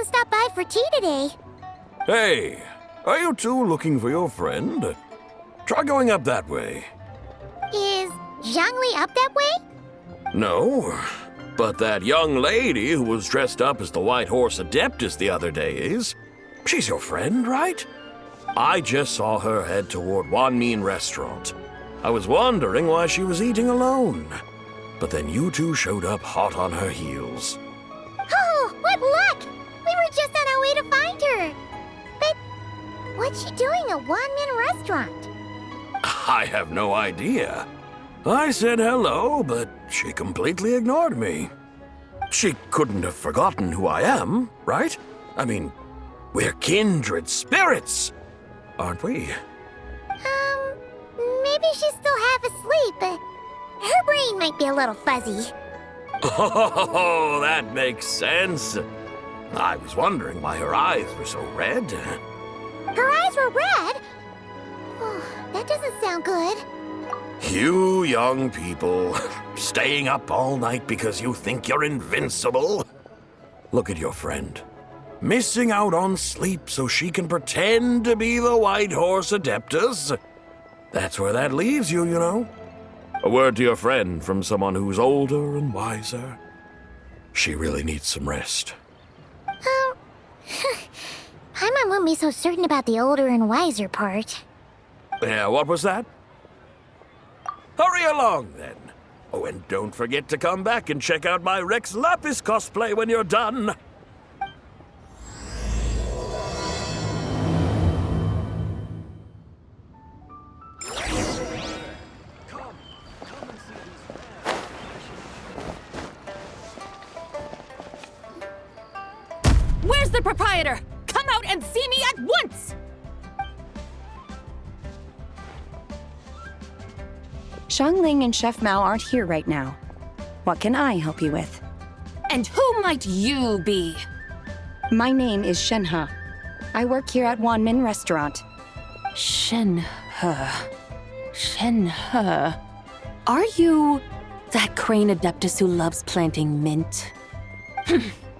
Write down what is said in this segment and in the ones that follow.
doesn't stop by for tea today. Hey, are you two looking for your friend? Try going up that way. Is Zhangli up that way? No, but that young lady who was dressed up as the White Horse Adeptus the other day is. She's your friend, right? I just saw her head toward Wanmin Restaurant. I was wondering why she was eating alone. But then you two showed up hot on her heels. Oh, what luck! We were just on our way to find her. But what's she doing at Wanmin Restaurant? I have no idea. I said hello, but she completely ignored me. She couldn't have forgotten who I am, right? I mean, we're kindred spirits, aren't we? Maybe she's still half asleep, but her brain might be a little fuzzy. Oh, that makes sense. I was wondering why her eyes were so red. Her eyes were red? Oh, that doesn't sound good. You young people, staying up all night because you think you're invincible. Look at your friend. Missing out on sleep so she can pretend to be the White Horse Adeptus. That's where that leaves you, you know. A word to your friend from someone who's older and wiser. She really needs some rest. Oh, Paimon won't be so certain about the older and wiser part. Yeah, what was that? Hurry along, then. Oh, and don't forget to come back and check out my Rex Lapis cosplay when you're done. Where's the proprietor? Come out and see me at once! Xiangling and Chef Mao aren't here right now. What can I help you with? And who might you be? My name is Shenhe. I work here at Wanmin Restaurant. Shenhe. Shenhe. Are you that crane adeptus who loves planting mint?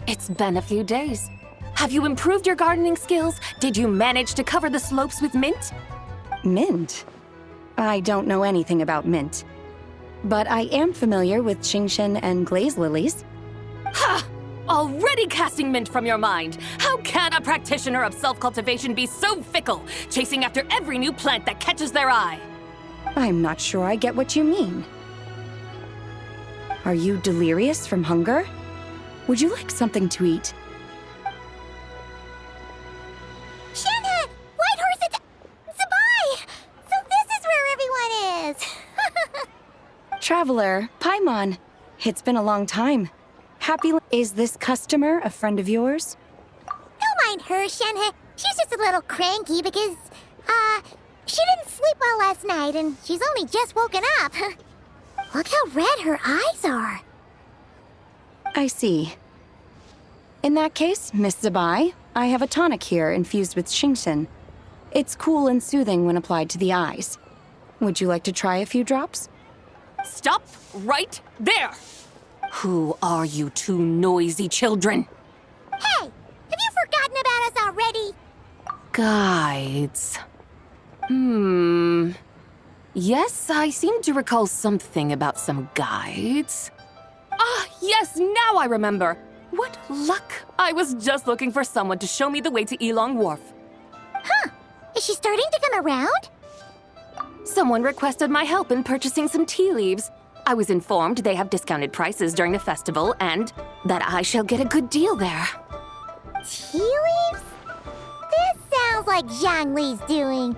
It's been a few days. Have you improved your gardening skills? Did you manage to cover the slopes with mint? Mint? I don't know anything about mint. But I am familiar with Qingshen and glaze lilies. Ha! Already casting mint from your mind. How can a practitioner of self-cultivation be so fickle, chasing after every new plant that catches their eye? I'm not sure I get what you mean. Are you delirious from hunger? Would you like something to eat? Shenhe! White Horse Zabai! So this is where everyone is! Traveler, Paimon. It's been a long time. Is this customer a friend of yours? Don't mind her, Shenhe. She's just a little cranky because, she didn't sleep well last night and she's only just woken up. Look how red her eyes are. I see. In that case, Miss Zabai, I have a tonic here infused with Qingshen. It's cool and soothing when applied to the eyes. Would you like to try a few drops? Stop right there! Who are you two noisy children? Hey! Have you forgotten about us already? Guides. Yes, I seem to recall something about some guides. Ah, yes, now I remember. What luck! I was just looking for someone to show me the way to Elong Wharf. Huh. Is she starting to come around? Someone requested my help in purchasing some tea leaves. I was informed they have discounted prices during the festival and that I shall get a good deal there. Tea leaves? This sounds like Zhangli's doing.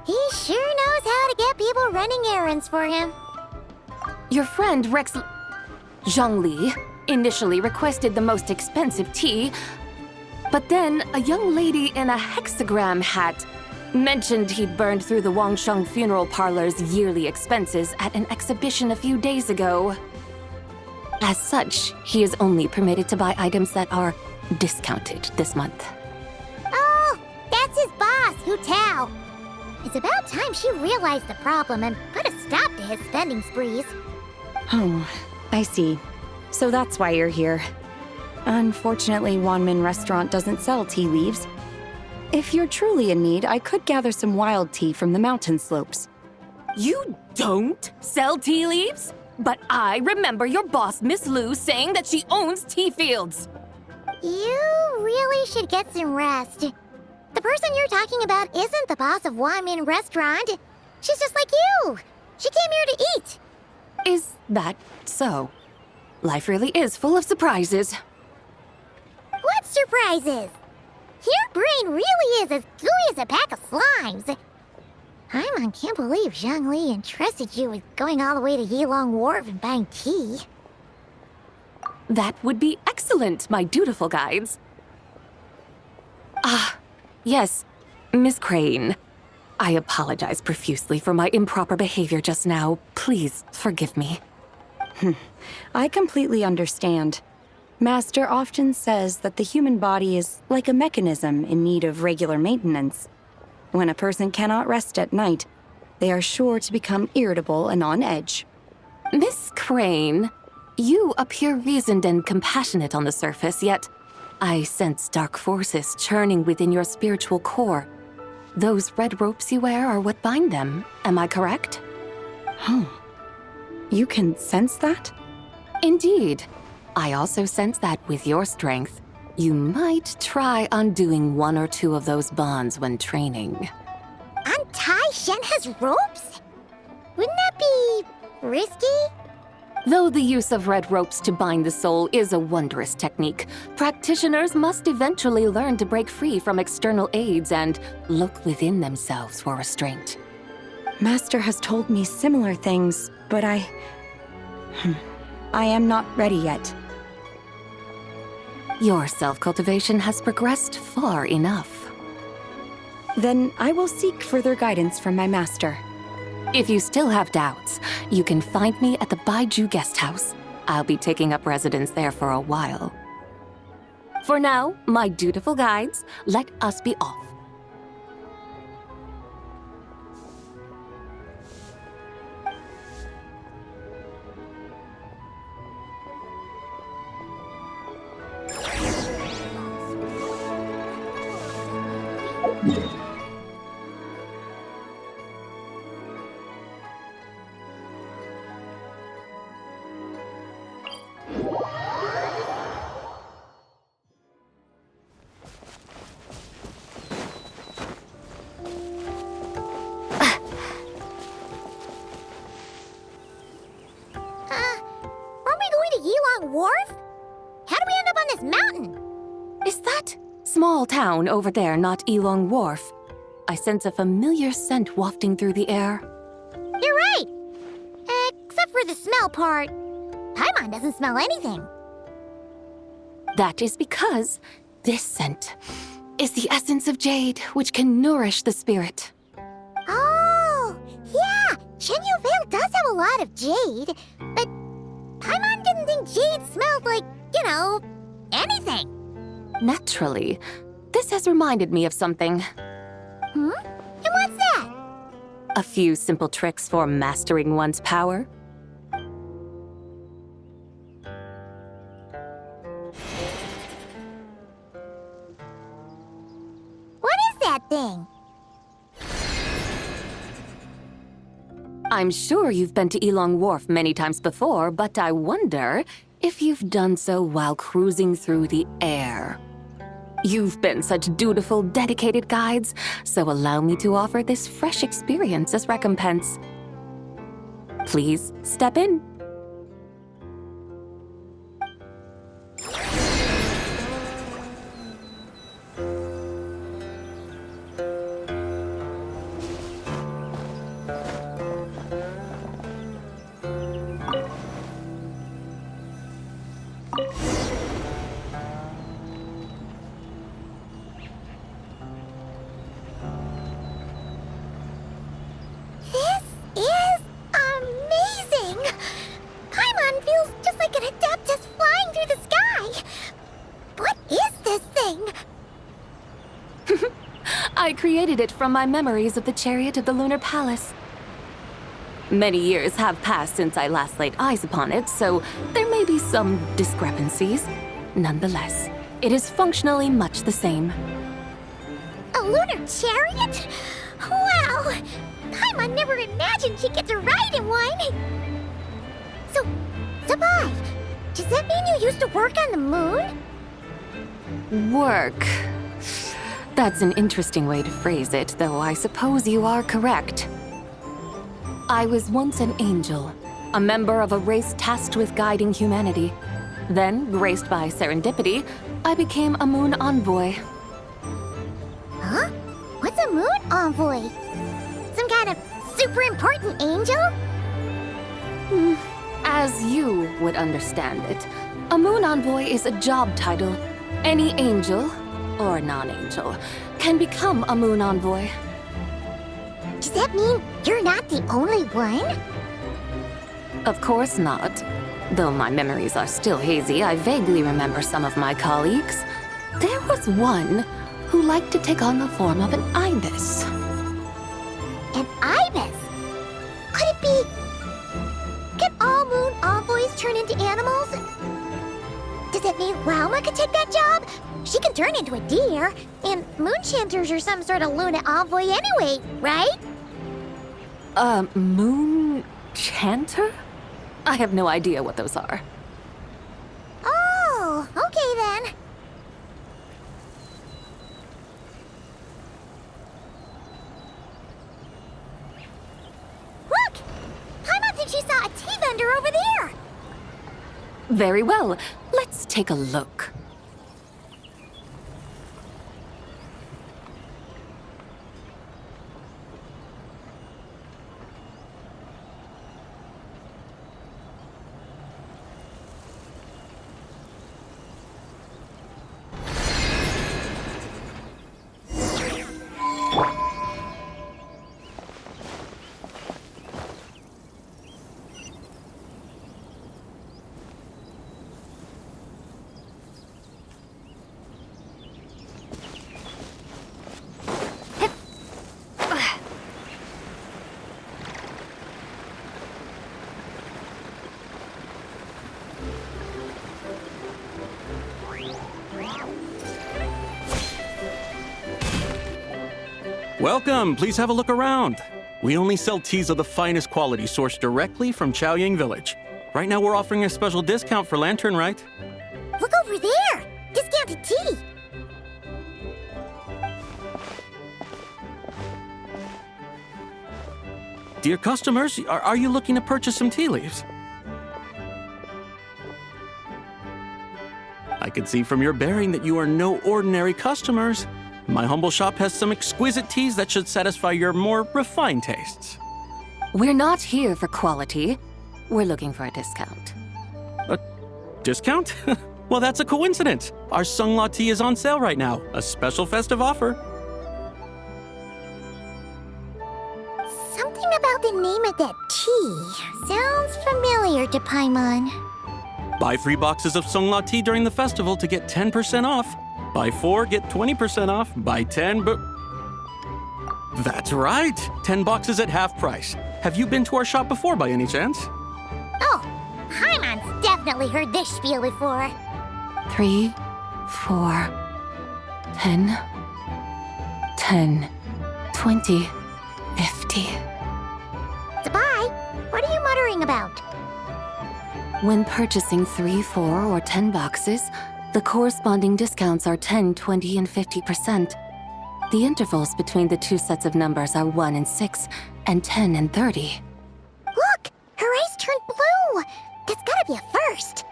He sure knows how to get people running errands for him. Your friend Rex Zhangli initially requested the most expensive tea, but then a young lady in a hexagram hat mentioned he'd burned through the Wangsheng Funeral Parlor's yearly expenses at an exhibition a few days ago. As such, he is only permitted to buy items that are discounted this month. Oh, that's his boss, Hu Tao. It's about time she realized the problem and put a stop to his spending sprees. Oh, I see. So that's why you're here. Unfortunately, Wanmin Restaurant doesn't sell tea leaves. If you're truly in need, I could gather some wild tea from the mountain slopes. You don't sell tea leaves? But I remember your boss, Miss Lu, saying that she owns tea fields. You really should get some rest. The person you're talking about isn't the boss of Wanmin Restaurant. She's just like you. She came here to eat. Is that so? Life really is full of surprises. What surprises? Your brain really is as gooey as a pack of slimes. Paimon can't believe Zhongli entrusted you with going all the way to Yilong Wharf and buying tea. That would be excellent, my dutiful guides. Ah, yes, Miss Crane. I apologize profusely for my improper behavior just now. Please forgive me. I completely understand. Master often says that the human body is like a mechanism in need of regular maintenance. When a person cannot rest at night, they are sure to become irritable and on edge. Miss Crane, you appear reasoned and compassionate on the surface, yet I sense dark forces churning within your spiritual core. Those red ropes you wear are what bind them, am I correct? Oh, you can sense that? Indeed. I also sense that with your strength, you might try undoing one or two of those bonds when training. Untie Shenhe's ropes? Wouldn't that be risky? Though the use of red ropes to bind the soul is a wondrous technique, practitioners must eventually learn to break free from external aids and look within themselves for restraint. Master has told me similar things, but I am not ready yet. Your self-cultivation has progressed far enough. Then I will seek further guidance from my master. If you still have doubts, you can find me at the Baiju Guest House. I'll be taking up residence there for a while. For now, my dutiful guides, let us be off. Aren't we going to Yilong Wharf? How do we end up on this mountain? Is that small town over there not Yilong Wharf? I sense a familiar scent wafting through the air. You're right. Except for the smell part. Paimon doesn't smell anything. That is because this scent is the essence of jade, which can nourish the spirit. Oh, yeah. Shenyu Vale does have a lot of jade, but Paimon didn't think jade smelled like, anything. Naturally, this has reminded me of something. And what's that? A few simple tricks for mastering one's power. What is that thing? I'm sure you've been to Yilong Wharf many times before, but I wonder if you've done so while cruising through the air. You've been such dutiful, dedicated guides, so allow me to offer this fresh experience as recompense. Please step in. This is amazing! Paimon feels just like an Adeptus flying through the sky. What is this thing? I created it from my memories of the chariot of the Lunar Palace. Many years have passed since I last laid eyes upon it, so there may be some discrepancies. Nonetheless, it is functionally much the same. A lunar chariot? Wow! Paimon never imagined she'd get to ride in one! So, Sabai, does that mean you used to work on the moon? Work. That's an interesting way to phrase it, though I suppose you are correct. I was once an angel, a member of a race tasked with guiding humanity. Then, graced by serendipity, I became a moon envoy. Huh? What's a moon envoy? Some kind of super important angel? As you would understand it, a moon envoy is a job title. Any angel, or non-angel, can become a moon envoy. Does that mean you're not the only one? Of course not. Though my memories are still hazy, I vaguely remember some of my colleagues. There was one who liked to take on the form of an ibis. An ibis? Could it be... Can all moon envoys turn into animals? Does that mean Lauma could take that job? She can turn into a deer, and moon chanters are some sort of Luna envoy anyway, right? Moon chanter? I have no idea what those are. Oh, okay then. Look! Paimon thinks she saw a tea vendor over there! Very well, let's take a look. Welcome, please have a look around. We only sell teas of the finest quality sourced directly from Chaoying Village. Right now we're offering a special discount for Lantern Rite. Look over there! Discounted tea! Dear customers, are you looking to purchase some tea leaves? I can see from your bearing that you are no ordinary customers. My humble shop has some exquisite teas that should satisfy your more refined tastes. We're not here for quality. We're looking for a discount. A discount? Well, that's a coincidence. Our Sunglaw tea is on sale right now. A special festive offer. Something about the name of that tea sounds familiar to Paimon. Buy 3 boxes of Sunglaw tea during the festival to get 10% off. Buy 4, get 20% off. Buy 10, but... That's right! 10 boxes at half price. Have you been to our shop before by any chance? Oh, Paimon's definitely heard this spiel before. 3, 4, 10, 10, 20, 50. Sabai, what are you muttering about? When purchasing 3, 4, or 10 boxes, the corresponding discounts are 10, 20, and 50%. The intervals between the two sets of numbers are 1 and 6, and 10 and 30. Look! Her eyes turned blue! That's gotta be a first!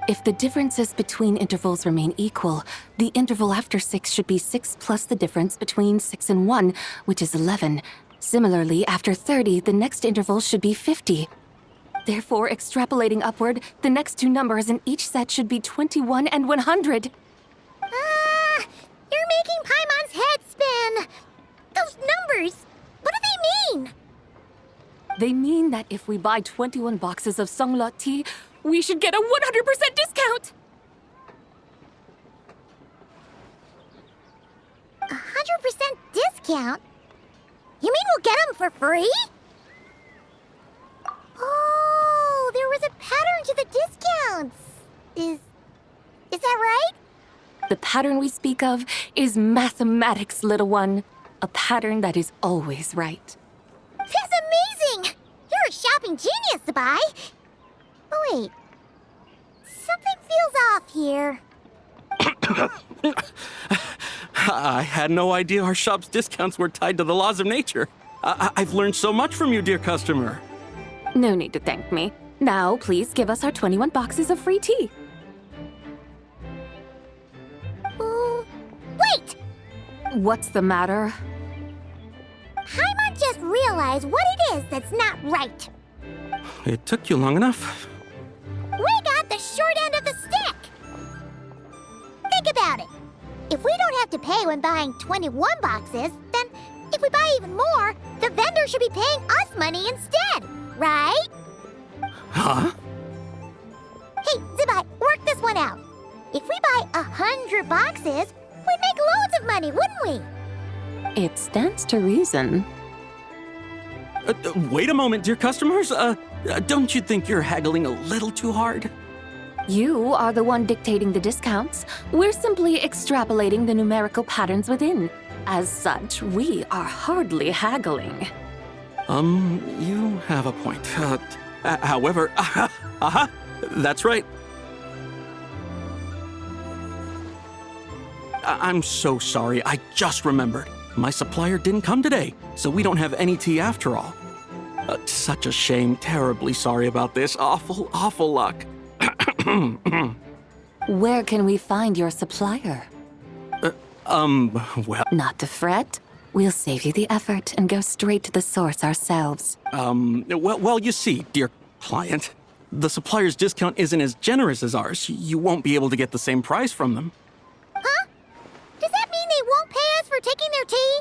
If the differences between intervals remain equal, the interval after 6 should be 6 plus the difference between 6 and 1, which is 11. Similarly, after 30, the next interval should be 50. Therefore, extrapolating upward, the next two numbers in each set should be 21 and 100. You're making Paimon's head spin! Those numbers, what do they mean? They mean that if we buy 21 boxes of Sunglaw tea, we should get a 100% discount! 100% discount? You mean we'll get them for free? Oh, there was a pattern to the discounts. The pattern we speak of is mathematics, little one. A pattern that is always right. That's amazing! You're a shopping genius, Sabai. Oh, wait. Something feels off here. I had no idea our shop's discounts were tied to the laws of nature. I've learned so much from you, dear customer. No need to thank me. Now, please give us our 21 boxes of free tea. Wait! What's the matter? Paimon just realized what it is that's not right. It took you long enough. We got the short end of the stick! Think about it. If we don't have to pay when buying 21 boxes, then if we buy even more, the vendor should be paying us money instead, right? Huh? Hey, Zibai, work this one out. If we buy 100 boxes, we'd make loads of money, wouldn't we? It stands to reason. Wait a moment, dear customers. Don't you think you're haggling a little too hard? You are the one dictating the discounts. We're simply extrapolating the numerical patterns within. As such, we are hardly haggling. You have a point. However, that's right. I'm so sorry. I just remembered. My supplier didn't come today, so we don't have any tea after all. Such a shame. Terribly sorry about this. Awful, awful luck. Where can we find your supplier? Well... Not to fret. We'll save you the effort and go straight to the source ourselves. Well, you see, dear client, the supplier's discount isn't as generous as ours. You won't be able to get the same price from them. Huh? Does that mean they won't pay us for taking their tea?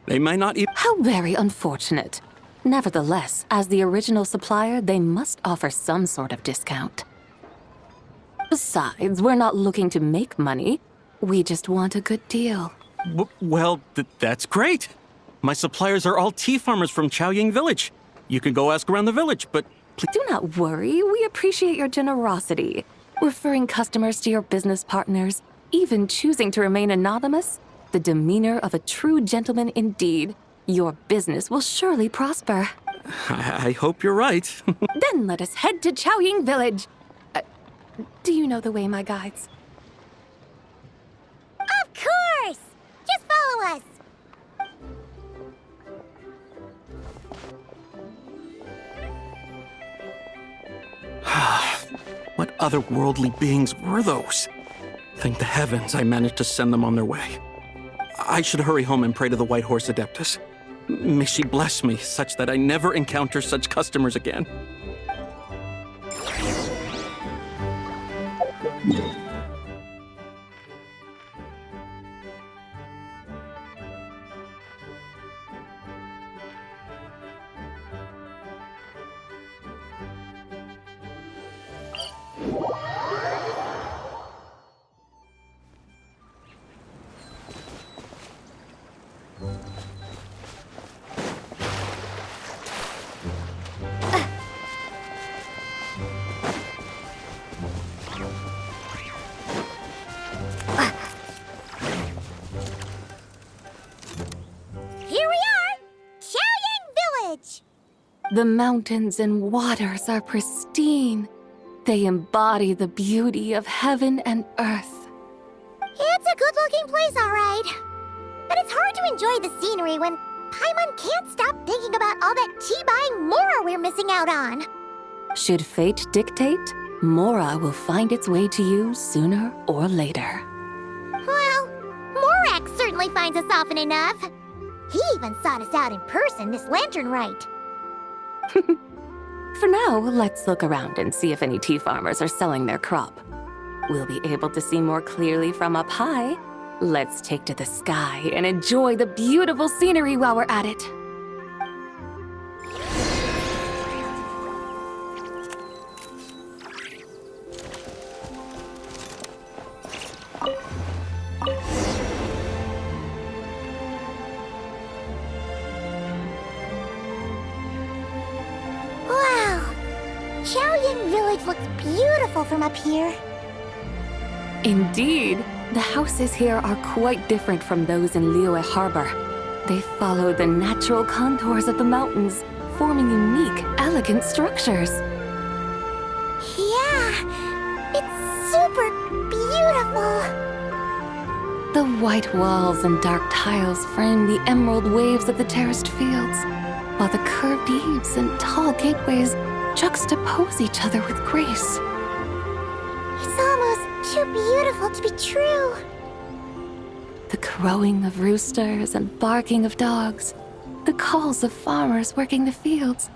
They might not even... How very unfortunate. Nevertheless, as the original supplier, they must offer some sort of discount. Besides, we're not looking to make money. We just want a good deal. Well, that's great. My suppliers are all tea farmers from Chaoying Village. You can go ask around the village, but please... Do not worry. We appreciate your generosity. Referring customers to your business partners, even choosing to remain anonymous, the demeanor of a true gentleman indeed. Your business will surely prosper. I hope you're right. Then let us head to Chaoying Village. Do you know the way, my guides? Of course! Just follow us. What otherworldly beings were those? Thank the heavens I managed to send them on their way. I should hurry home and pray to the White Horse Adeptus. May she bless me such that I never encounter such customers again. Here we are! Chaoying Village! The mountains and waters are pristine. They embody the beauty of heaven and earth. It's a good-looking place, all right. But it's hard to enjoy the scenery when Paimon can't stop thinking about all that tea-buying Mora we're missing out on. Should fate dictate, Mora will find its way to you sooner or later. Well, Morak certainly finds us often enough. He even sought us out in person this lantern rite. For now, let's look around and see if any tea farmers are selling their crop. We'll be able to see more clearly from up high. Let's take to the sky and enjoy the beautiful scenery while we're at it. Wow! Chaoying Village looks beautiful from up here. Indeed, the houses here are quite different from those in Liyue Harbor. They follow the natural contours of the mountains, forming unique, elegant structures. Yeah, it's super beautiful. The white walls and dark tiles frame the emerald waves of the terraced fields, while the curved eaves and tall gateways juxtapose each other with grace. It's almost too beautiful to be true. The crowing of roosters and barking of dogs, the calls of farmers working the fields,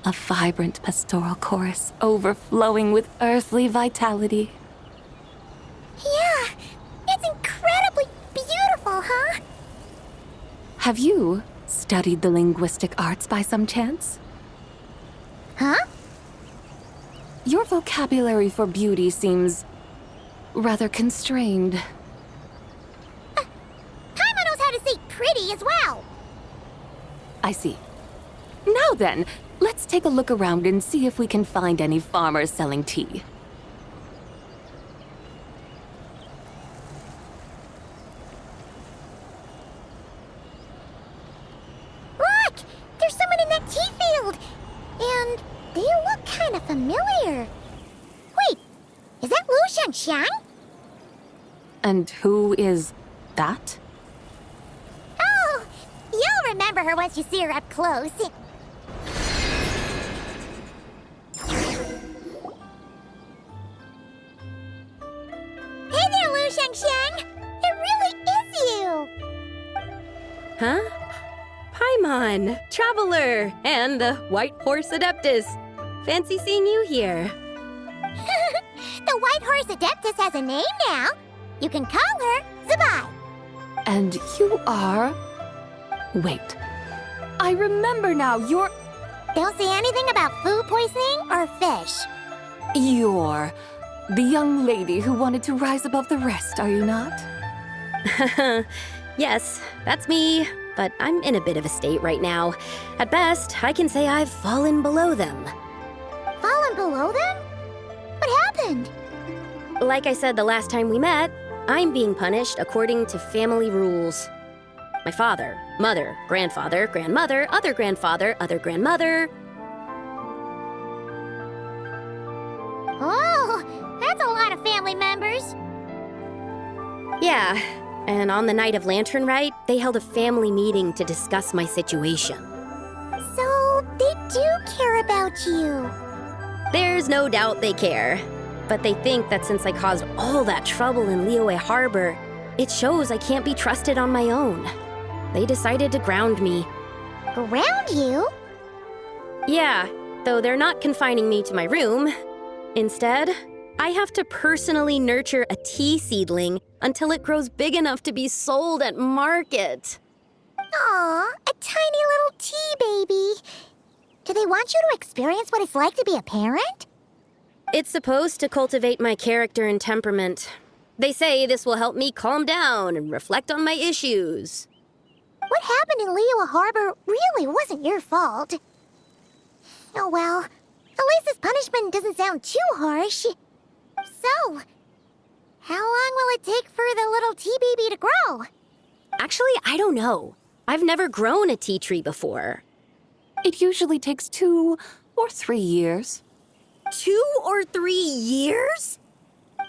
a vibrant pastoral chorus overflowing with earthly vitality. Yeah, it's incredibly beautiful, huh? Have you studied the linguistic arts by some chance? Huh? Your vocabulary for beauty seems rather constrained. Paimon knows how to say pretty as well. I see. Now then, let's take a look around and see if we can find any farmers selling tea. Look! There's someone in that tea field! And they look kind of familiar. Wait, is that Lu Shengxiang? And who is that? Oh, you'll remember her once you see her up close. Hey there, Lu Shengxiang! It really is you! Huh? Paimon, Traveler, and the White Horse Adeptus. Fancy seeing you here. The White Horse Adeptus has a name now. You can call her Zabai. And you are... Wait. I remember now, you're Don't say anything about food poisoning or fish. the young lady who wanted to rise above the rest, are you not? Yes, that's me, but I'm in a bit of a state right now. At best, I can say I've fallen below them. Fallen below them? What happened? Like I said the last time we met, I'm being punished according to family rules. My father, mother, grandfather, grandmother, other grandfather, other grandmother. Oh, that's a lot of family members. Yeah, and on the night of Lantern Rite, they held a family meeting to discuss my situation. So they do care about you. There's no doubt they care. But they think that since I caused all that trouble in Liyue Harbor, it shows I can't be trusted on my own. They decided to ground me. Ground you? Yeah, though they're not confining me to my room. Instead, I have to personally nurture a tea seedling until it grows big enough to be sold at market. Aw, a tiny little tea baby. Do they want you to experience what it's like to be a parent? It's supposed to cultivate my character and temperament. They say this will help me calm down and reflect on my issues. What happened in Liyue Harbor really wasn't your fault. Oh well, at least this punishment doesn't sound too harsh. So, how long will it take for the little tea baby to grow? Actually, I don't know. I've never grown a tea tree before. It usually takes 2 or 3 years. 2 or 3 years?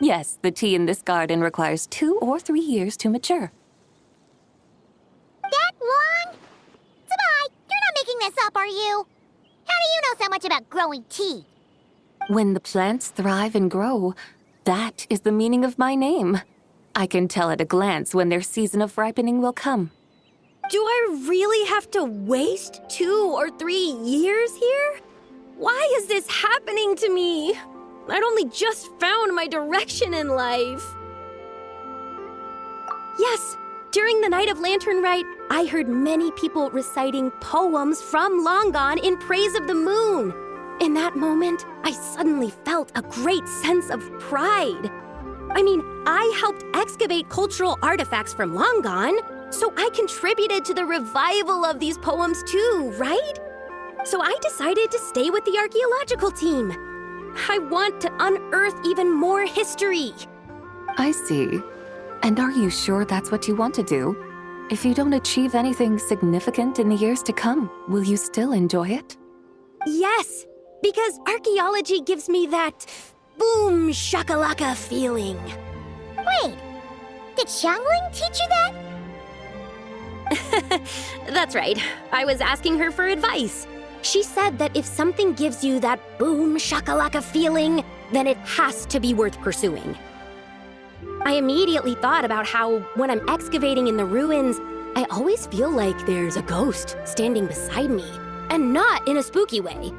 Yes, the tea in this garden requires 2 or 3 years to mature. That long? Zabai, you're not making this up, are you? How do you know so much about growing tea? When the plants thrive and grow, that is the meaning of my name. I can tell at a glance when their season of ripening will come. Do I really have to waste 2 or 3 years here? Why is this happening to me? I'd only just found my direction in life. Yes, during the night of Lantern Rite, I heard many people reciting poems from Long Gone in praise of the moon. In that moment, I suddenly felt a great sense of pride. I mean, I helped excavate cultural artifacts from Long Gone, so I contributed to the revival of these poems too, right? So I decided to stay with the archaeological team. I want to unearth even more history. I see. And are you sure that's what you want to do? If you don't achieve anything significant in the years to come, will you still enjoy it? Yes, because archaeology gives me that boom shakalaka feeling. Wait, did Xiangling teach you that? That's right. I was asking her for advice. She said that if something gives you that boom shakalaka feeling, then it has to be worth pursuing. I immediately thought about how when I'm excavating in the ruins, I always feel like there's a ghost standing beside me, and not in a spooky way.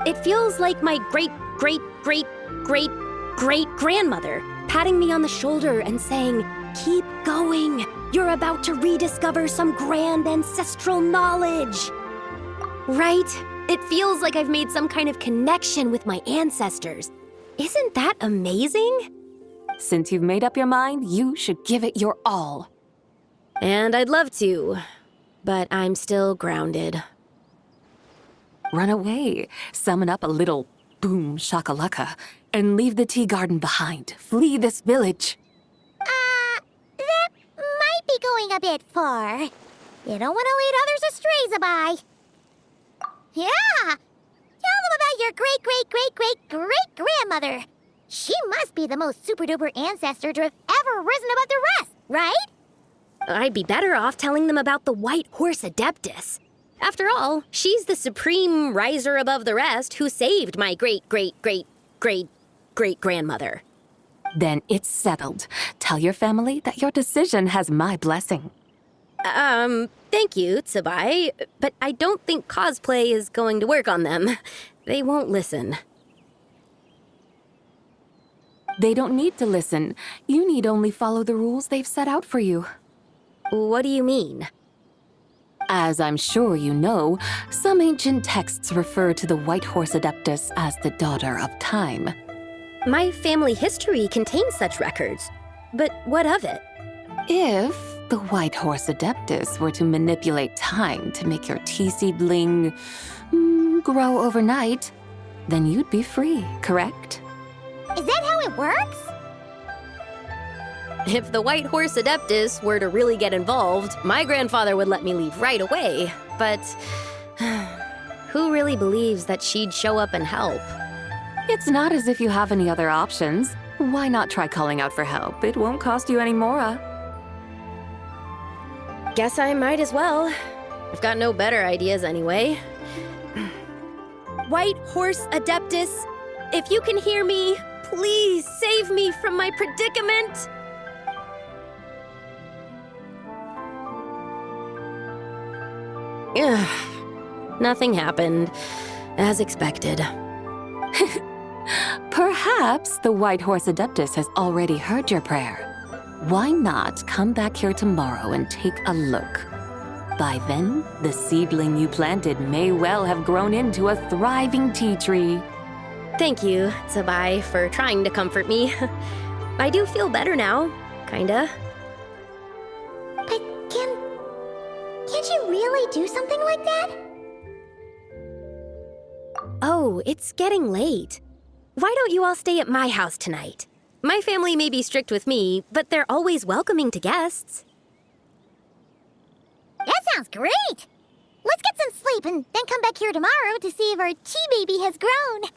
It feels like my great-great-great-great-great-grandmother patting me on the shoulder and saying, "Keep going. You're about to rediscover some grand ancestral knowledge." Right? It feels like I've made some kind of connection with my ancestors. Isn't that amazing? Since you've made up your mind, you should give it your all. And I'd love to, but I'm still grounded. Run away, summon up a little boom shakalaka, and leave the tea garden behind. Flee this village. That might be going a bit far. You don't want to lead others astray, Zabai. Yeah! Tell them about your great-great-great-great-great-grandmother. She must be the most super-duper ancestor to have ever risen above the rest, right? I'd be better off telling them about the White Horse Adeptus. After all, she's the supreme riser above the rest who saved my great-great-great-great-great-grandmother. Then it's settled. Tell your family that your decision has my blessing. Thank you, Tsubai, but I don't think cosplay is going to work on them. They won't listen. They don't need to listen. You need only follow the rules they've set out for you. What do you mean? As I'm sure you know, some ancient texts refer to the White Horse Adeptus as the Daughter of Time. My family history contains such records. But what of it? If the White Horse Adeptus were to manipulate time to make your tea seedling grow overnight, then you'd be free, correct? Is that how it works? If the White Horse Adeptus were to really get involved, my grandfather would let me leave right away. But who really believes that she'd show up and help? It's not as if you have any other options. Why not try calling out for help? It won't cost you any more. Guess I might as well. I've got no better ideas anyway. White Horse Adeptus, if you can hear me, please save me from my predicament. Ugh. Nothing happened, as expected. Perhaps the White Horse Adeptus has already heard your prayer. Why not come back here tomorrow and take a look? By then, the seedling you planted may well have grown into a thriving tea tree. Thank you, Tsubai, for trying to comfort me. I do feel better now, kinda. But can't you really do something like that? Oh, it's getting late. Why don't you all stay at my house tonight? My family may be strict with me, but they're always welcoming to guests. That sounds great! Let's get some sleep and then come back here tomorrow to see if our tea baby has grown.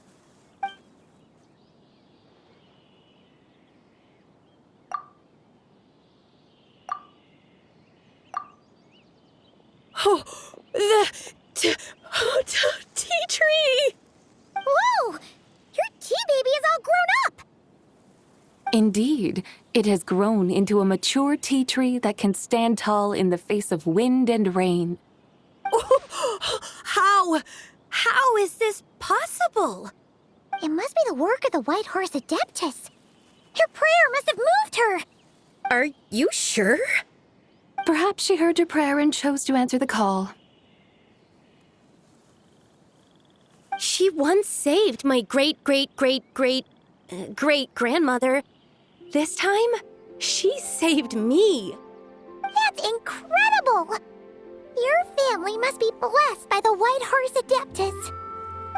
Oh, the tea tree! Whoa! Your tea baby is all grown up! Indeed, it has grown into a mature tea tree that can stand tall in the face of wind and rain. How is this possible? It must be the work of the White Horse Adeptus. Your prayer must have moved her. Are you sure? Perhaps she heard your prayer and chose to answer the call. She once saved my great-great-great-great-great-grandmother. This time, she saved me. That's incredible! Your family must be blessed by the White Horse Adeptus.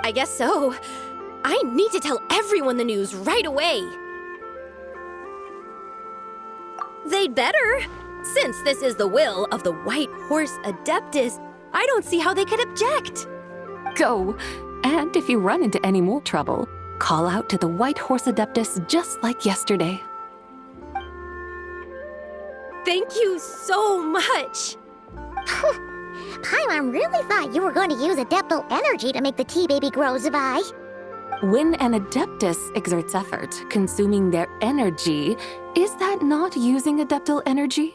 I guess so. I need to tell everyone the news right away. They'd better. Since this is the will of the White Horse Adeptus, I don't see how they could object. Go. And if you run into any more trouble, call out to the White Horse Adeptus just like yesterday. Thank you so much. Paimon really thought you were going to use Adeptal energy to make the tea baby grow, Zabai. When an Adeptus exerts effort, consuming their energy, is that not using Adeptal energy?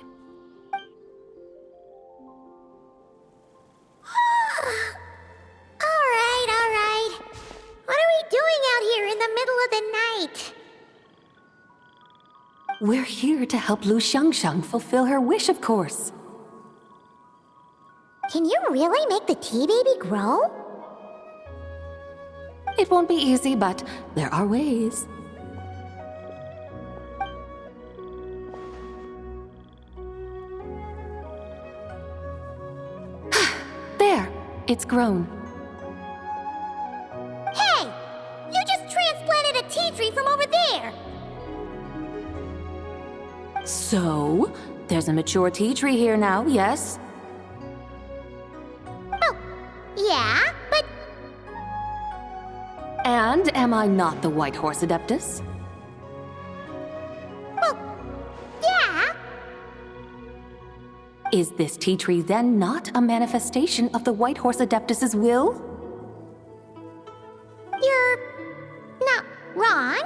All right. What are we doing out here in the middle of the night? We're here to help Lu Xiangxiang fulfill her wish, of course. Can you really make the tea baby grow? It won't be easy, but there are ways. There, it's grown. Hey! You just transplanted a tea tree from over there! So, there's a mature tea tree here now, yes? Oh, yeah, but And am I not the White Horse Adeptus? well, yeah. Is this tea tree then not a manifestation of the White Horse Adeptus's will? You're not wrong.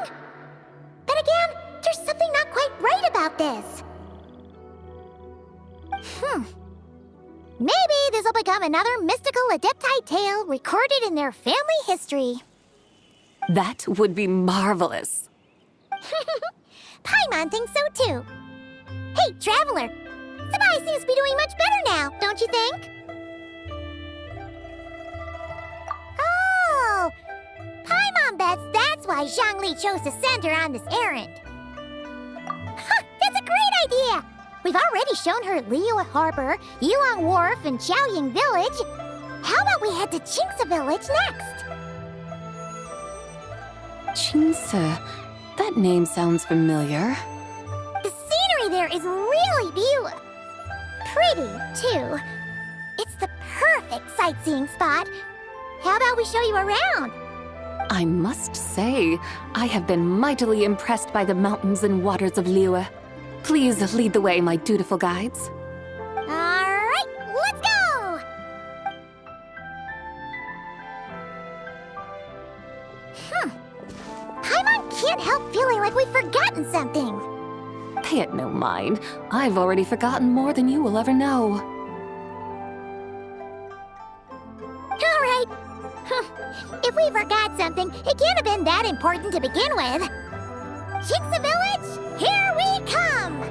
But again, there's something not quite right about this. Maybe this will become another mystical Adepti tale recorded in their family history. That would be marvelous. Paimon thinks so too. Hey, Traveler! Sabai seems to be doing much better now, don't you think? Oh! Paimon bets that's why Zhongli chose to send her on this errand. That's a great idea! We've already shown her Liyue Harbor, Yilong Wharf, and Xiaoying Village. How about we head to Qingce Village next? Qingce. That name sounds familiar. The scenery there is really beautiful. Pretty, too. It's the perfect sightseeing spot. How about we show you around? I must say, I have been mightily impressed by the mountains and waters of Liyue. Please lead the way, my dutiful guides. All right, let's go! Paimon can't help feeling like we've forgotten something. Pay it no mind. I've already forgotten more than you will ever know. All right. If we forgot something, it can't have been that important to begin with. Qingce Village, here we come!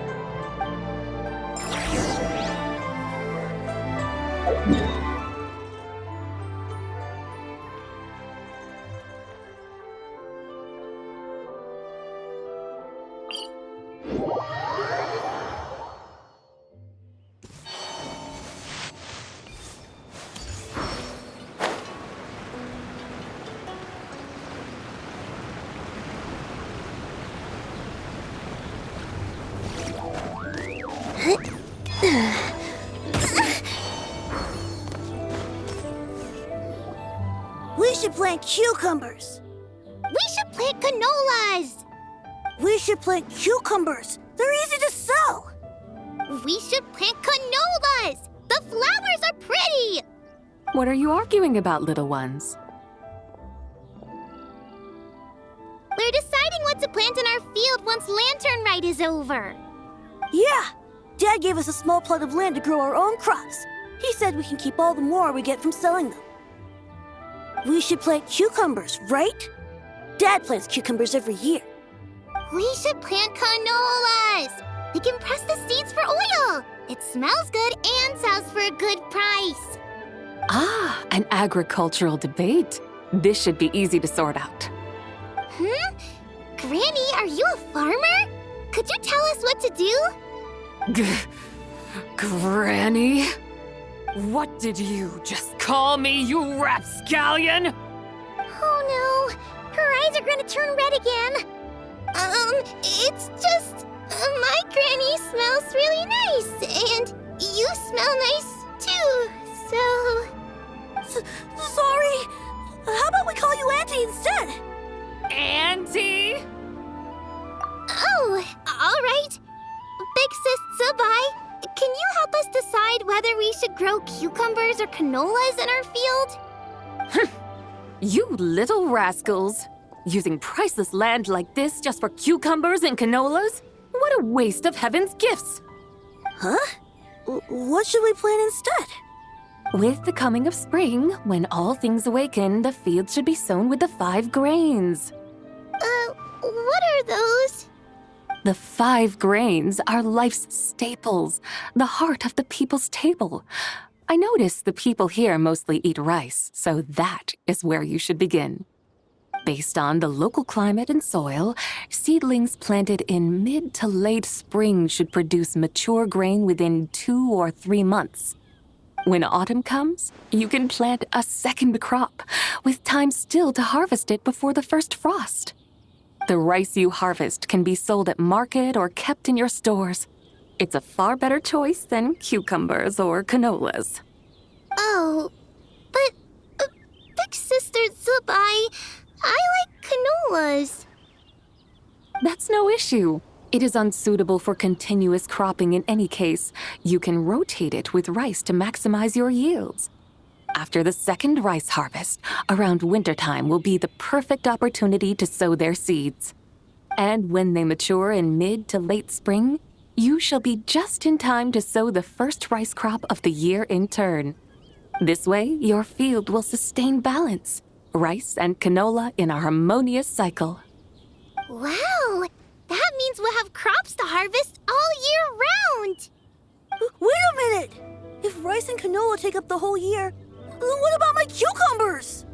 We should plant cucumbers. We should plant canolas! We should plant cucumbers. They're easy to sow. We should plant canolas! The flowers are pretty! What are you arguing about, little ones? We're deciding what to plant in our field once Lantern Rite is over. Yeah, Dad gave us a small plot of land to grow our own crops. He said we can keep all the more we get from selling them. We should plant cucumbers, right? Dad plants cucumbers every year. We should plant canolas! We can press the seeds for oil! It smells good and sells for a good price. Ah, an agricultural debate. This should be easy to sort out. Granny, are you a farmer? Could you tell us what to do? Granny? What did you just call me, you rapscallion? Oh no, her eyes are gonna turn red again. It's just... my granny smells really nice, and you smell nice too, so... Sorry. How about we call you Auntie instead? Auntie? Oh, all right. Big Sis Zubai, can you help us decide whether we should grow cucumbers or canolas in our field? You little rascals! Using priceless land like this just for cucumbers and canolas? What a waste of heaven's gifts! Huh? What should we plant instead? With the coming of spring, when all things awaken, the field should be sown with the 5 grains. What are those? The 5 grains are life's staples, the heart of the people's table. I notice the people here mostly eat rice, so that is where you should begin. Based on the local climate and soil, seedlings planted in mid to late spring should produce mature grain within 2 or 3 months. When autumn comes, you can plant a second crop, with time still to harvest it before the first frost. The rice you harvest can be sold at market or kept in your stores. It's a far better choice than cucumbers or canolas. Oh, but Big Sister Zubai, I like canolas. That's no issue. It is unsuitable for continuous cropping in any case. You can rotate it with rice to maximize your yields. After the second rice harvest, around wintertime will be the perfect opportunity to sow their seeds. And when they mature in mid to late spring, you shall be just in time to sow the first rice crop of the year in turn. This way, your field will sustain balance, rice and canola in a harmonious cycle. Wow, that means we'll have crops to harvest all year round. Wait a minute! If rice and canola take up the whole year, what about my cucumbers?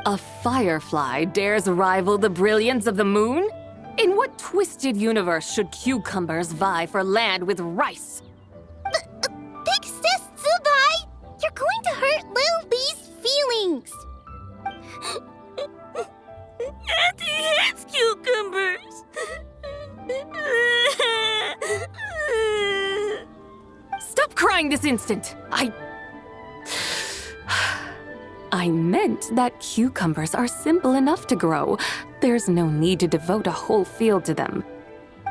A firefly dares rival the brilliance of the moon? In what twisted universe should cucumbers vie for land with rice? Big Sis Zubai, you're going to hurt Lil Bee's feelings. Auntie hates cucumbers. Stop crying this instant! I meant that cucumbers are simple enough to grow. There's no need to devote a whole field to them.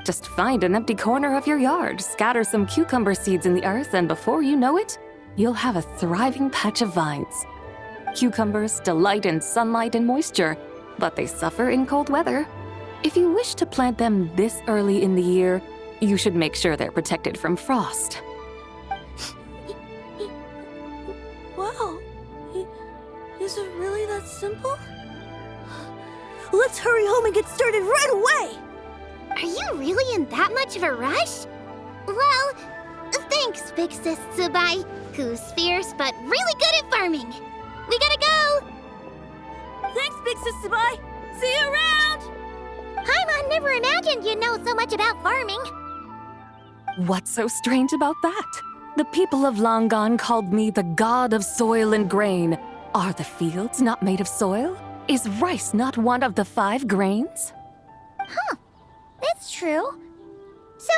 Just find an empty corner of your yard, scatter some cucumber seeds in the earth, and before you know it, you'll have a thriving patch of vines. Cucumbers delight in sunlight and moisture, but they suffer in cold weather. If you wish to plant them this early in the year, you should make sure they're protected from frost. Wow. Is it really that simple? Let's hurry home and get started right away! Are you really in that much of a rush? Well, thanks, Big Sis Zubai, who's fierce but really good at farming. We gotta go! Thanks, Big Sis Zubai! See you around! Paimon never imagined you'd know so much about farming. What's so strange about that? The people of Longon called me the god of soil and grain. Are the fields not made of soil? Is rice not one of the 5 grains? That's true. So,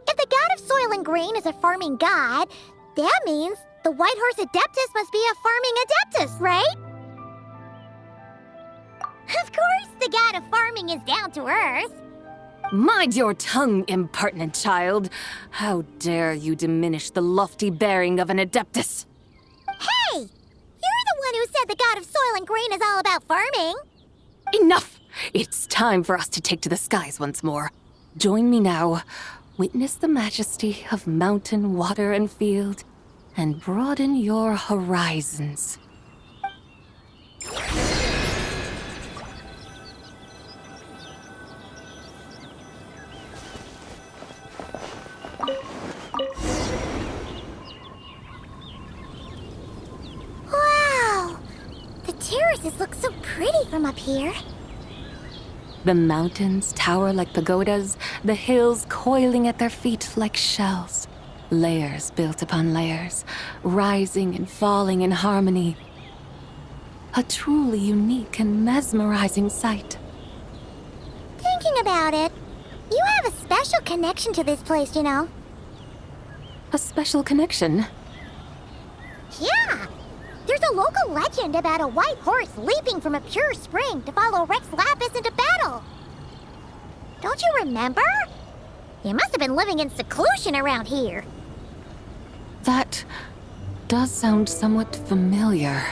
if the god of soil and grain is a farming god, that means the White Horse Adeptus must be a farming adeptus, right? Of course, the god of farming is down to earth. Mind your tongue, impertinent child. How dare you diminish the lofty bearing of an adeptus? Hey! You're the one who said the god of soil and grain is all about farming. Enough! It's time for us to take to the skies once more. Join me now. Witness the majesty of mountain, water, and field, and broaden your horizons. Wow! The terraces look so pretty from up here. The mountains tower like pagodas, the hills coiling at their feet like shells. Layers built upon layers, rising and falling in harmony. A truly unique and mesmerizing sight. Thinking about it, you have a special connection to this place, you know. A special connection. Yeah! There's a local legend about a white horse leaping from a pure spring to follow Rex Lapis into battle. Don't you remember? You must have been living in seclusion around here. That does sound somewhat familiar.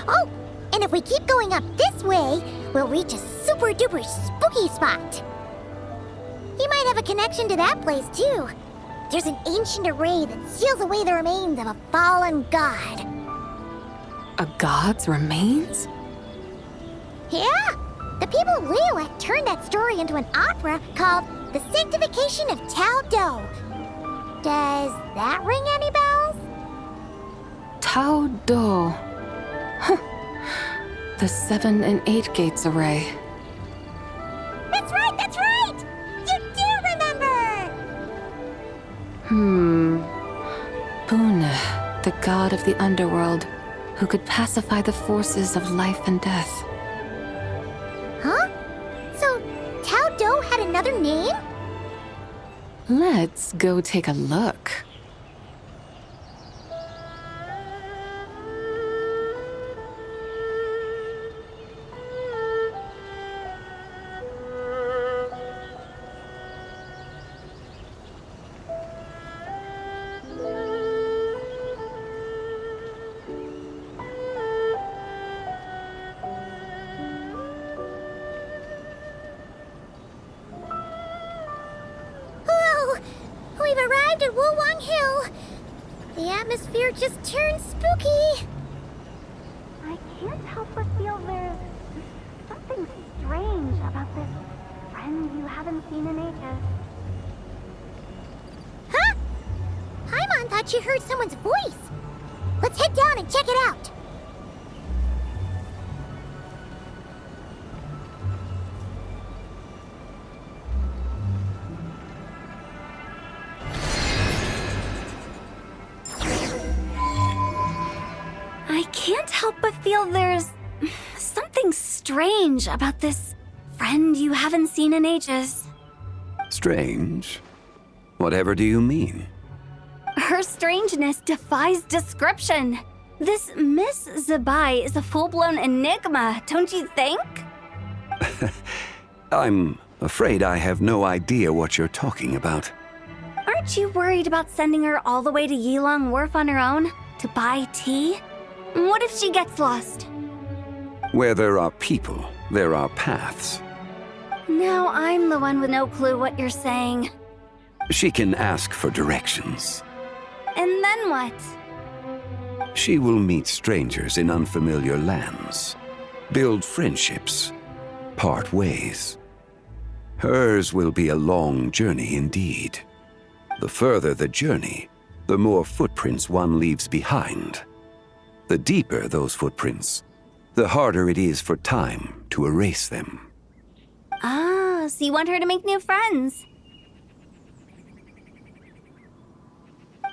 Oh, and if we keep going up this way, we'll reach a super duper spooky spot. You might have a connection to that place too. There's an ancient array that seals away the remains of a fallen god. A god's remains? Yeah, the people of Liyue turned that story into an opera called The Sanctification of Tao Do. Does that ring any bells? Tao Do. Huh. The 7 and 8 gates array. That's right, that's right! You do remember! Bune, the god of the underworld, who could pacify the forces of life and death. Huh? So, Tao Do had another name? Let's go take a look. Whoa! We've arrived at Wulwang Hill. The atmosphere just turned spooky. I can't help but feel there's something strange about this friend you haven't seen in ages. Huh? Paimon thought she heard someone's voice. Let's head down and check it out. I can't help but feel there's something strange about this friend you haven't seen in ages. Strange? Whatever do you mean? Her strangeness defies description. This Miss Zabai is a full-blown enigma, don't you think? I'm afraid I have no idea what you're talking about. Aren't you worried about sending her all the way to Yilong Wharf on her own to buy tea? What if she gets lost? Where there are people, there are paths. Now I'm the one with no clue what you're saying. She can ask for directions. And then what? She will meet strangers in unfamiliar lands, build friendships, part ways. Hers will be a long journey indeed. The further the journey, the more footprints one leaves behind. The deeper those footprints, the harder it is for time to erase them. Ah, so you want her to make new friends.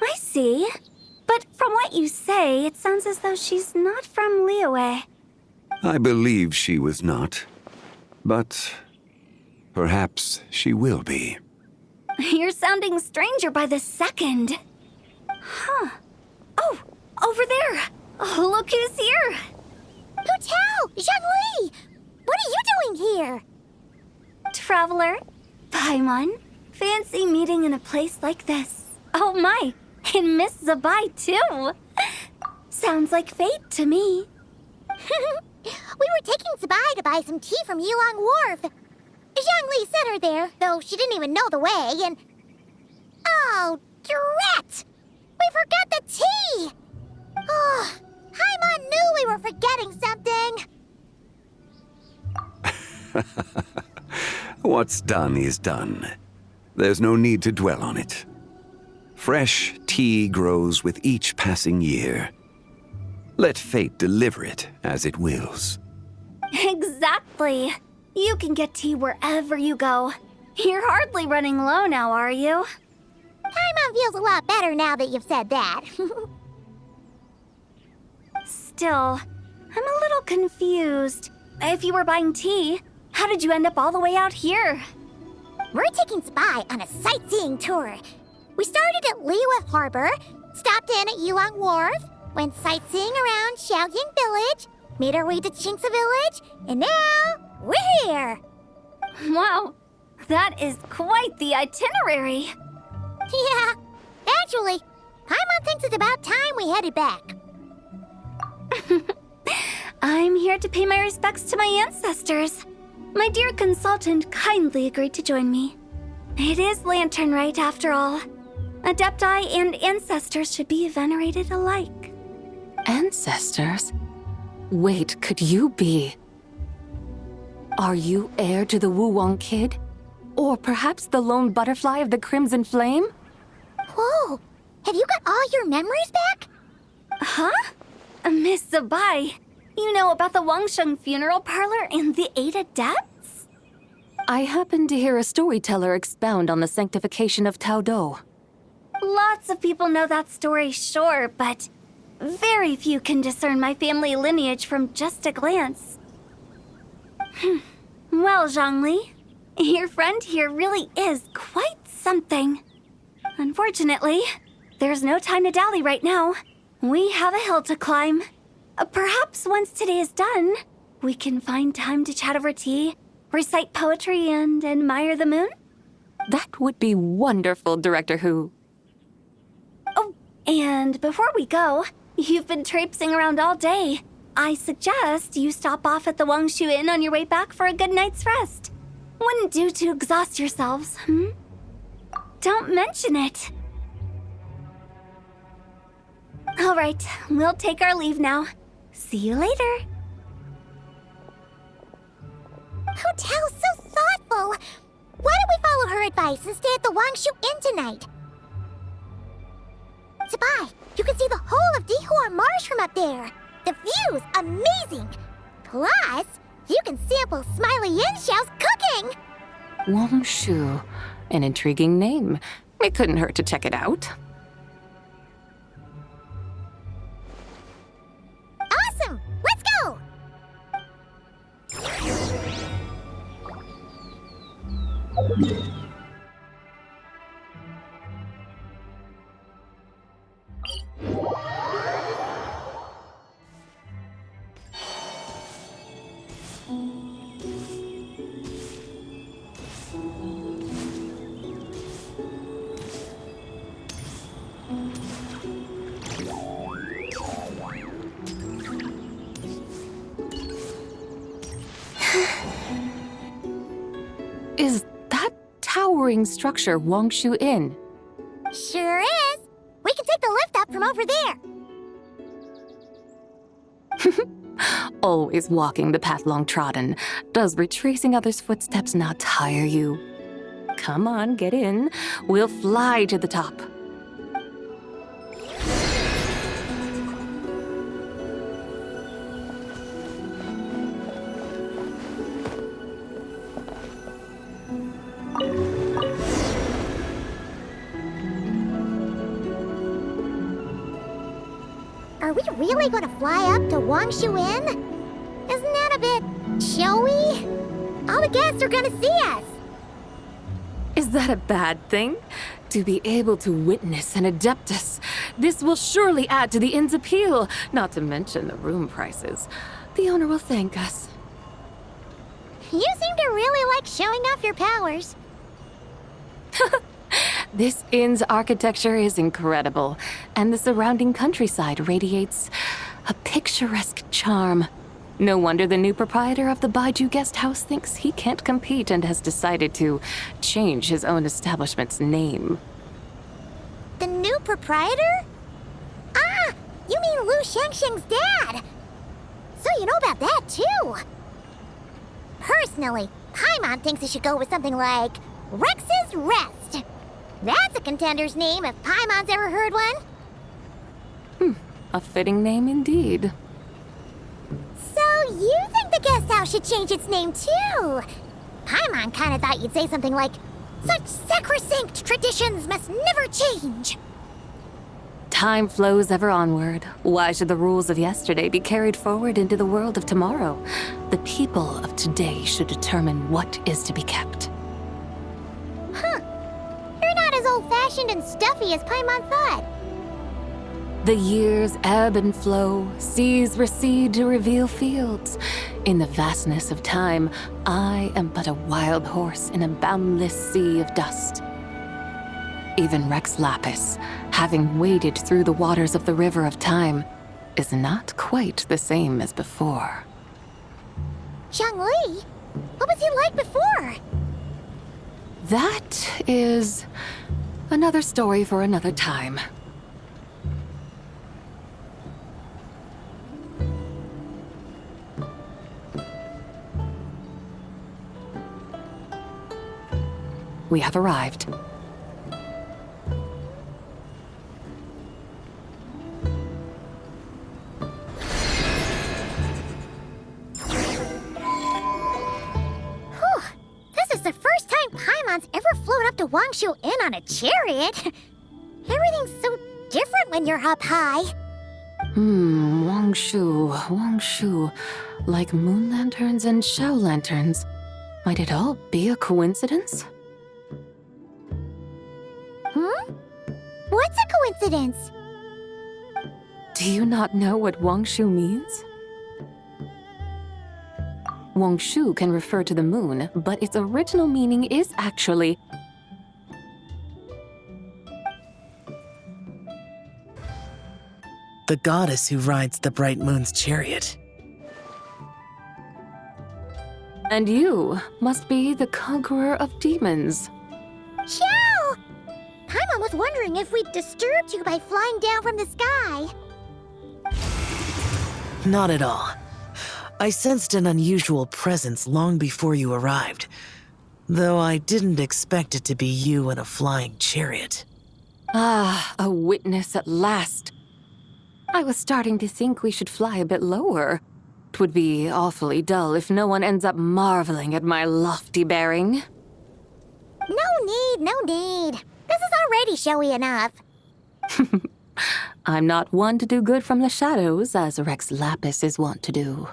I see. But from what you say, it sounds as though she's not from Liyue. I believe she was not, but perhaps she will be. You're sounding stranger by the second. Huh. Oh, over there. Oh, look who's here. Hu Tao! Zhongli! What are you doing here? Traveler. Paimon. Fancy meeting in a place like this. Oh my, and Miss Zabai too. Sounds like fate to me. We were taking Zabai to buy some tea from Yilong Wharf. Zhongli sent her there, though she didn't even know the way, and... Oh, drat! We forgot the tea! Oh, Paimon knew we were forgetting something! What's done is done. There's no need to dwell on it. Fresh tea grows with each passing year. Let fate deliver it as it wills. Exactly. You can get tea wherever you go. You're hardly running low now, are you? Paimon feels a lot better now that you've said that. Still, I'm a little confused. If you were buying tea, how did you end up all the way out here? We're taking Spy on a sightseeing tour. We started at Liyue Harbor, stopped in at Yulong Wharf, went sightseeing around Xiaoying Village, made our way to Qingce Village, and now we're here. Wow, that is quite the itinerary. Yeah, actually, Paimon thinks it's about time we headed back. I'm here to pay my respects to my ancestors. My dear consultant kindly agreed to join me. It is Lantern Rite, after all. Adepti and ancestors should be venerated alike. Ancestors? Wait, could you be? Are you heir to the Wu-Wong kid? Or perhaps the lone butterfly of the Crimson Flame? Whoa, have you got all your memories back? Huh? Miss Zabai, you know about the Wangsheng funeral parlor and the 8 adepts? I happened to hear a storyteller expound on the sanctification of Tao Do. Lots of people know that story, sure, but very few can discern my family lineage from just a glance. Well, Zhongli, your friend here really is quite something. Unfortunately, there's no time to dally right now. We have a hill to climb. Perhaps once today is done, we can find time to chat over tea, recite poetry, and admire the moon? That would be wonderful, Director Hu. Oh, and before we go, you've been traipsing around all day. I suggest you stop off at the Wangshu Inn on your way back for a good night's rest. Wouldn't do to exhaust yourselves, Don't mention it. All right, we'll take our leave now. See you later. Hotel's so thoughtful. Why don't we follow her advice and stay at the Wangshu Inn tonight? Zabai, you can see the whole of Dihua Marsh from up there. The view's amazing. Plus, you can sample Smiley Yinshao's cooking. Wangshu, an intriguing name. It couldn't hurt to check it out. Awesome! Let's go! Is that towering structure Wangshu Inn? Sure is. We can take the lift up from over there. Always walking the path long trodden. Does retracing others' footsteps not tire you? Come on, get in. We'll fly to the top. Are we really going to fly up to Wangshu Inn? Isn't that a bit showy? All the guests are going to see us. Is that a bad thing? To be able to witness an Adeptus. This will surely add to the inn's appeal, not to mention the room prices. The owner will thank us. You seem to really like showing off your powers. This inn's architecture is incredible, and the surrounding countryside radiates a picturesque charm. No wonder the new proprietor of the Baiju guest house thinks he can't compete and has decided to change his own establishment's name. The new proprietor? Ah, you mean Lu Shengsheng's dad. So you know about that, too. Personally, Paimon thinks it should go with something like Rex's Rest. That's a contender's name if Paimon's ever heard one. A fitting name indeed. So you think the guest house should change its name, too? Paimon kind of thought you'd say something like, "Such sacrosanct traditions must never change." Time flows ever onward. Why should the rules of yesterday be carried forward into the world of tomorrow? The people of today should determine what is to be kept. Huh. You're not as old-fashioned and stuffy as Paimon thought. The years ebb and flow, seas recede to reveal fields. In the vastness of time, I am but a wild horse in a boundless sea of dust. Even Rex Lapis, having waded through the waters of the river of time, is not quite the same as before. Zhongli? What was he like before? That is another story for another time. We have arrived. This is the first time Paimon's ever flown up to Wangshu Inn on a chariot. Everything's so different when you're up high. Wangshu. Like moon lanterns and shell lanterns. Might it all be a coincidence? What's a coincidence? Do you not know what Wangshu means? Wangshu can refer to the moon, but its original meaning is actually the goddess who rides the bright moon's chariot. And you must be the conqueror of demons. Xiao! Paimon was wondering if we'd disturbed you by flying down from the sky. Not at all. I sensed an unusual presence long before you arrived, though I didn't expect it to be you in a flying chariot. Ah, a witness at last. I was starting to think we should fly a bit lower. It would be awfully dull if no one ends up marveling at my lofty bearing. No need. This is already showy enough. I'm not one to do good from the shadows, as Rex Lapis is wont to do.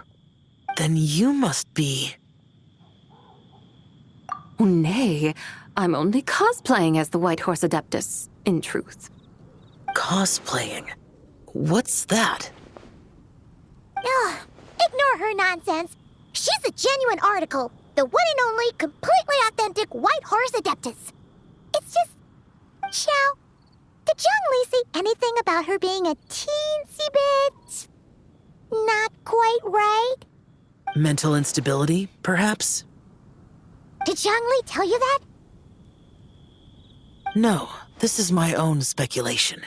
Then you must be... Oh, nay, I'm only cosplaying as the White Horse Adeptus, in truth. cosplaying. What's that? Ugh, ignore her nonsense. She's a genuine article. The one and only, completely authentic White Horse Adeptus. It's just... Xiao, did Zhongli say anything about her being a teensy bit... not quite right? Mental instability, perhaps? Did Zhongli tell you that? No, this is my own speculation.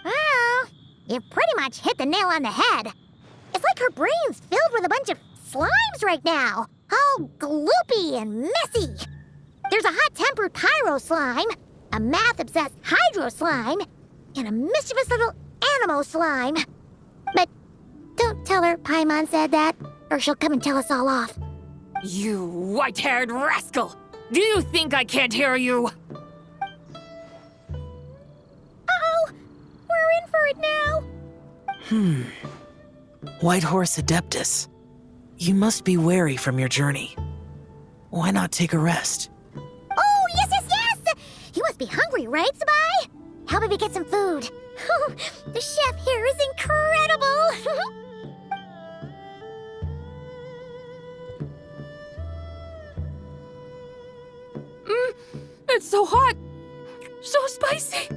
Well, you pretty much hit the nail on the head. It's like her brain's filled with a bunch of slimes right now. All gloopy and messy. There's a hot-tempered pyro slime, a math-obsessed hydro slime, and a mischievous little animo slime. But don't tell her Paimon said that, or she'll come and tell us all off. You white-haired rascal! Do you think I can't hear you? Uh-oh! We're in for it now! White Horse Adeptus. You must be weary from your journey. Why not take a rest? Oh, yes! You must be hungry, right, Sabai? Help me get some food. The chef here is incredible! It's so hot! So spicy!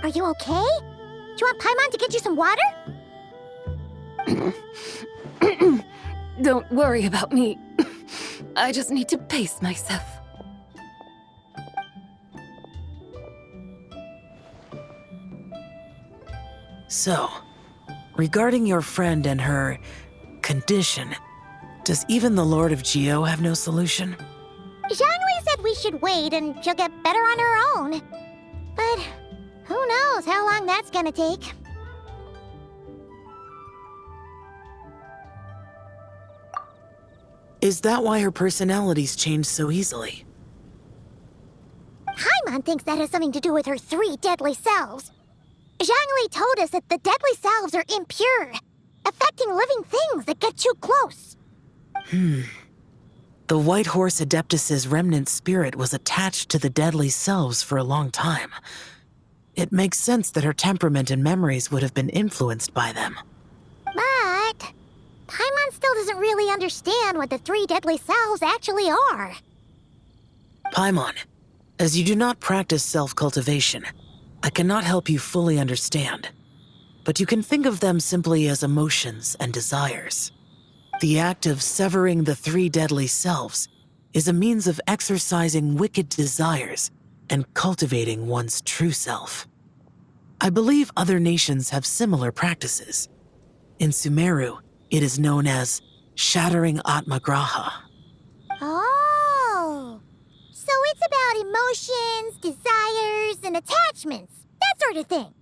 Are you okay? Do you want Paimon to get you some water? Don't worry about me. I just need to pace myself. So, regarding your friend and her condition, does even the Lord of Geo have no solution? Zhongli said we should wait and she'll get better on her own. But who knows how long that's gonna take. Is that why her personalities change so easily? Paimon thinks that has something to do with her 3 deadly selves. Zhangli told us that the deadly salves are impure, affecting living things that get too close. The White Horse Adeptus's remnant spirit was attached to the deadly selves for a long time. It makes sense that her temperament and memories would have been influenced by them. But Paimon still doesn't really understand what the 3 deadly selves actually are. Paimon, as you do not practice self-cultivation, I cannot help you fully understand. But you can think of them simply as emotions and desires. The act of severing the 3 deadly selves is a means of exercising wicked desires and cultivating one's true self. I believe other nations have similar practices. In Sumeru, it is known as shattering Atmagraha. Oh, so it's about emotions, desires, and attachments, that sort of thing.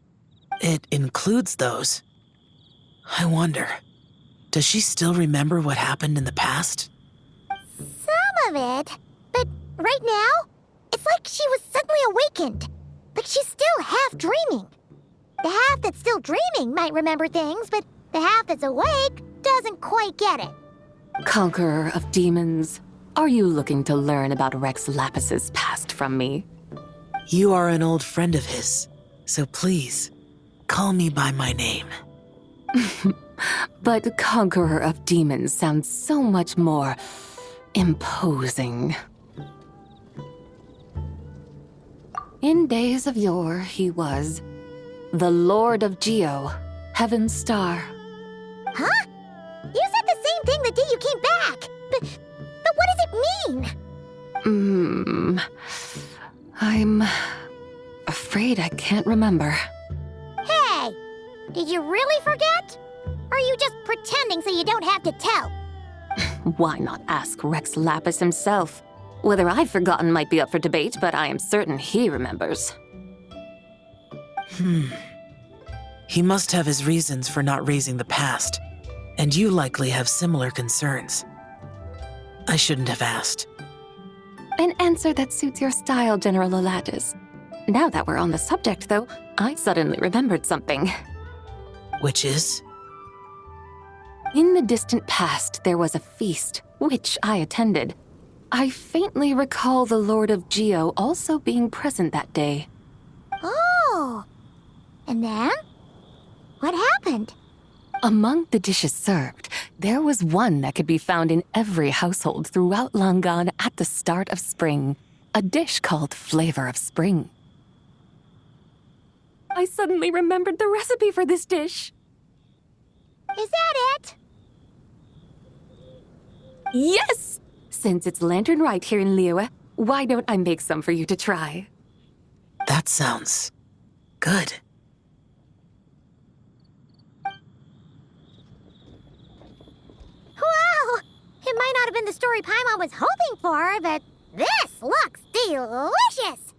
It includes those. I wonder, does she still remember what happened in the past? Some of it, but right now, it's like she was suddenly awakened. Like she's still half dreaming. The half that's still dreaming might remember things, but the half that's awake doesn't quite get it. Conqueror of demons, are you looking to learn about Rex Lapis's past from me? You are an old friend of his, so please, call me by my name. But Conqueror of Demons sounds so much more imposing. In days of yore, he was the Lord of Geo, Heaven's Star. Huh? You said the same thing the day you came back, but what does it mean? I'm afraid I can't remember. Hey, did you really forget? Or are you just pretending so you don't have to tell? Why not ask Rex Lapis himself? Whether I've forgotten might be up for debate, but I am certain he remembers. He must have his reasons for not raising the past, and you likely have similar concerns. I shouldn't have asked. An answer that suits your style, General Elatis. Now that we're on the subject, though, I suddenly remembered something. Which is? In the distant past, there was a feast, which I attended. I faintly recall the Lord of Geo also being present that day. Oh, and then? What happened? Among the dishes served, there was one that could be found in every household throughout Langan at the start of spring. A dish called Flavor of Spring. I suddenly remembered the recipe for this dish. Is that it? Yes! Since it's Lantern Rite here in Liyue, why don't I make some for you to try? That sounds good. Wow! It might not have been the story Paimon was hoping for, but this looks delicious!